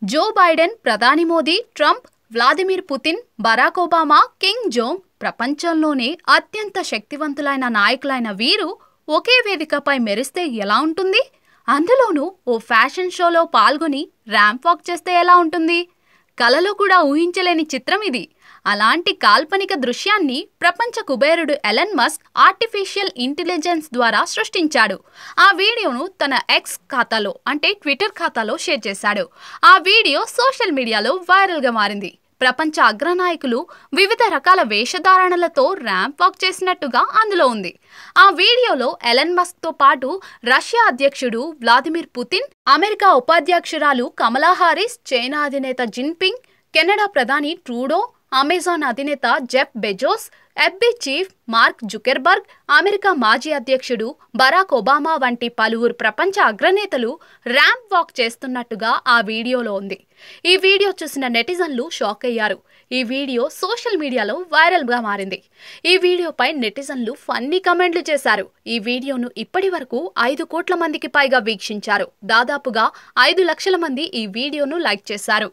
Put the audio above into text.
జో Biden, ప్రధాని Modi, Trump, Vladimir Putin, Barack Obama, Kim Jong ప్రపంచంలోనే అత్యంత శక్తివంతులైన నాయకులైన వీరు ఒకే వేదికపై మెరిస్తే ఎలా ఉంటుంది? అందులోనూ ఓ ఫ్యాషన్ షోలో పాల్గొని ర్యాంప్ వాక్ చేస్తే ఎలా ఉంటుంది? కలలో కూడా ఊహించలేని చిత్రం ఇది. అలాంటి కాల్పనిక దృశ్యాన్ని ప్రపంచ కుబేరుడు ఎలన్ మస్క్ ఆర్టిఫిషియల్ ఇంటెలిజెన్స్ ద్వారా సృష్టించాడు. ఆ వీడియోను తన ఎక్స్ ఖాతాలో అంటే ట్విట్టర్ ఖాతాలో షేర్ చేశాడు. ఆ వీడియో సోషల్ మీడియాలో వైరల్గా మారింది. ప్రపంచ అగ్రనాయకులు వివిధ రకాల వేషధారణలతో ర్యాంప్ వాక్ చేసినట్టుగా అందులో ఉంది. ఆ వీడియోలో ఎలన్ మస్క్తో పాటు రష్యా అధ్యక్షుడు వ్లాదిమిర్ పుతిన్, అమెరికా ఉపాధ్యక్షురాలు కమలా హారిస్, చైనా అధినేత జిన్పింగ్, కెనడా ప్రధాని ట్రూడో, అమెజాన్ అధినేత Jeff Bezos, FB chief Mark Zuckerberg, America మాజీ అధ్యక్షుడు బరాక్ ఒబామా వంటి పలువురు ప్రపంచ అగ్రనేతలు ర్యాంప్ వాక్ చేస్తున్నట్టుగా ఆ వీడియోలో ఉంది. ఈ వీడియో చూసిన నెటిజన్లు షాక్ అయ్యారు. ఈ వీడియో సోషల్ మీడియాలో వైరల్గా మారింది. ఈ వీడియోపై నెటిజన్లు ఫన్నీ కామెంట్లు చేశారు. ఈ వీడియోను ఇప్పటి వరకు 5 కోట్ల మందికి పైగా వీక్షించారు. దాదాపుగా 5 లక్షల మంది ఈ వీడియోను లైక్ చేశారు.